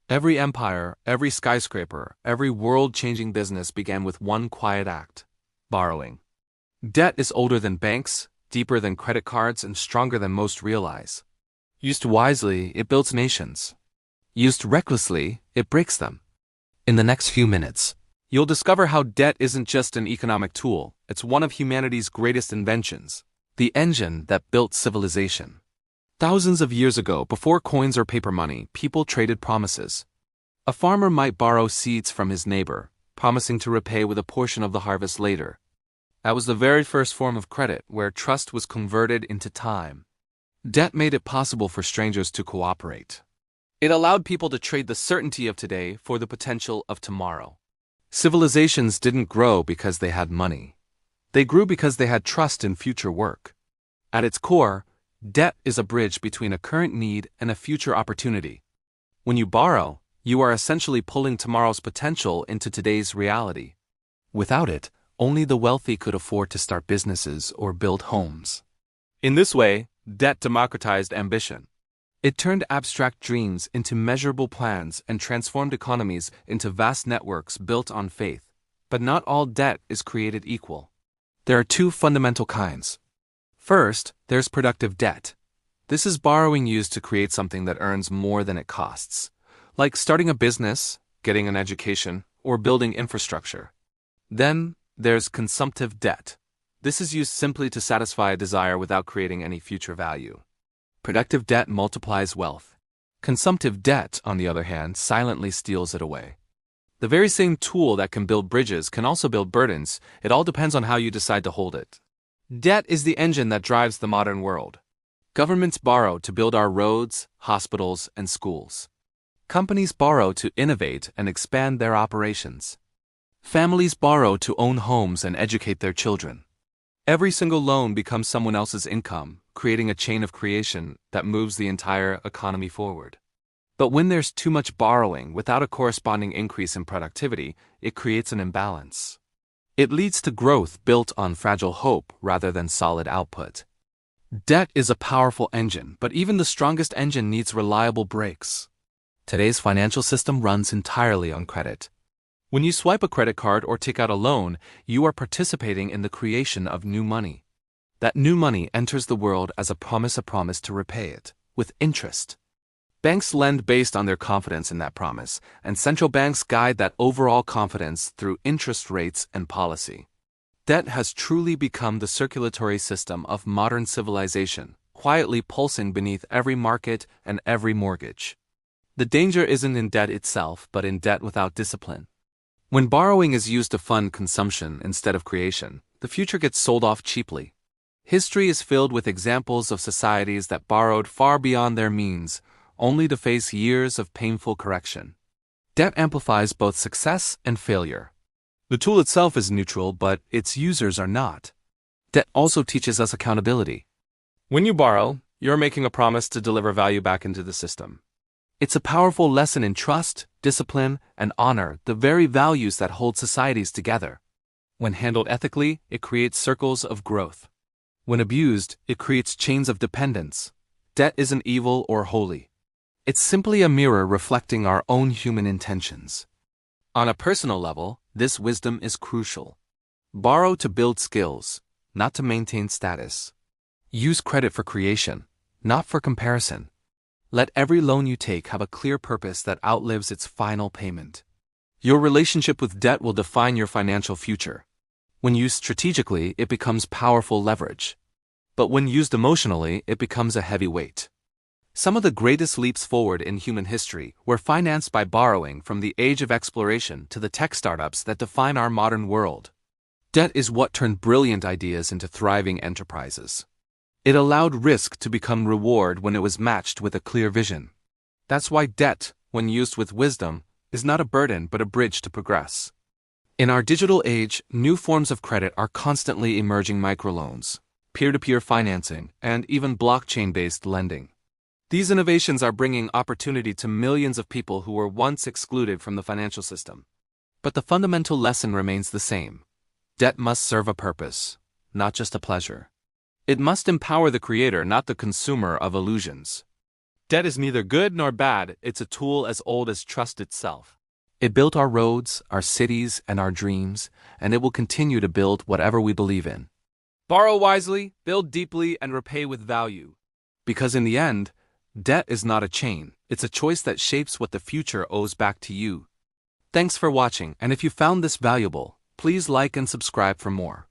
Every empire, every skyscraper, every world-changing business began with one quiet act: borrowing. Debt is older than banks, deeper than credit cards, and stronger than most realize. Used wisely, it builds nations. Used recklessly, it breaks them. In the next few minutes, you'll discover how debt isn't just an economic tool, it's one of humanity's greatest inventions, the engine that built civilization. Thousands of years ago, before coins or paper money, people traded promises. A farmer might borrow seeds from his neighbor, promising to repay with a portion of the harvest later. That was the very first form of credit, where trust was converted into time. Debt made it possible for strangers to cooperate. It allowed people to trade the certainty of today for the potential of tomorrow. Civilizations didn't grow because they had money. They grew because they had trust in future work. At its core, debt is a bridge between a current need and a future opportunity. When you borrow, you are essentially pulling tomorrow's potential into today's reality. Without it, only the wealthy could afford to start businesses or build homes. In this way, debt democratized ambition. It turned abstract dreams into measurable plans and transformed economies into vast networks built on faith. But not all debt is created equal. There are two fundamental kinds. First, there's productive debt. This is borrowing used to create something that earns more than it costs, like starting a business, getting an education, or building infrastructure. Then, there's consumptive debt. This is used simply to satisfy a desire without creating any future value. Productive debt multiplies wealth. Consumptive debt, on the other hand, silently steals it away. The very same tool that can build bridges can also build burdens. It all depends on how you decide to hold it. Debt is the engine that drives the modern world. Governments borrow to build our roads, hospitals, and schools. Companies borrow to innovate and expand their operations. Families borrow to own homes and educate their children. Every single loan becomes someone else's income, creating a chain of creation that moves the entire economy forward. But when there's too much borrowing without a corresponding increase in productivity, it creates an imbalance. It leads to growth built on fragile hope rather than solid output. Debt is a powerful engine, but even the strongest engine needs reliable brakes. Today's financial system runs entirely on credit. When you swipe a credit card or take out a loan, you are participating in the creation of new money. That new money enters the world as a promise to repay it, with interest. Banks lend based on their confidence in that promise, and central banks guide that overall confidence through interest rates and policy. Debt has truly become the circulatory system of modern civilization, quietly pulsing beneath every market and every mortgage. The danger isn't in debt itself, but in debt without discipline. When borrowing is used to fund consumption instead of creation, the future gets sold off cheaply. History is filled with examples of societies that borrowed far beyond their means, only to face years of painful correction. Debt amplifies both success and failure. The tool itself is neutral, but its users are not. Debt also teaches us accountability. When you borrow, you're making a promise to deliver value back into the system. It's a powerful lesson in trust, discipline, and honor, the very values that hold societies together. When handled ethically, it creates circles of growth. When abused, it creates chains of dependence. Debt isn't evil or holy. It's simply a mirror reflecting our own human intentions. On a personal level, this wisdom is crucial. Borrow to build skills, not to maintain status. Use credit for creation, not for comparison. Let every loan you take have a clear purpose that outlives its final payment. Your relationship with debt will define your financial future. When used strategically, it becomes powerful leverage. But when used emotionally, it becomes a heavy weight. Some of the greatest leaps forward in human history were financed by borrowing, from the age of exploration to the tech startups that define our modern world. Debt is what turned brilliant ideas into thriving enterprises. It allowed risk to become reward when it was matched with a clear vision. That's why debt, when used with wisdom, is not a burden but a bridge to progress. In our digital age, new forms of credit are constantly emerging: microloans, peer-to-peer financing, and even blockchain-based lending. These innovations are bringing opportunity to millions of people who were once excluded from the financial system. But the fundamental lesson remains the same. Debt must serve a purpose, not just a pleasure. It must empower the creator, not the consumer of illusions. Debt is neither good nor bad, it's a tool as old as trust itself. It built our roads, our cities, and our dreams, and it will continue to build whatever we believe in. Borrow wisely, build deeply, and repay with value. Because in the end, debt is not a chain, it's a choice that shapes what the future owes back to you. Thanks for watching, and if you found this valuable, please like and subscribe for more.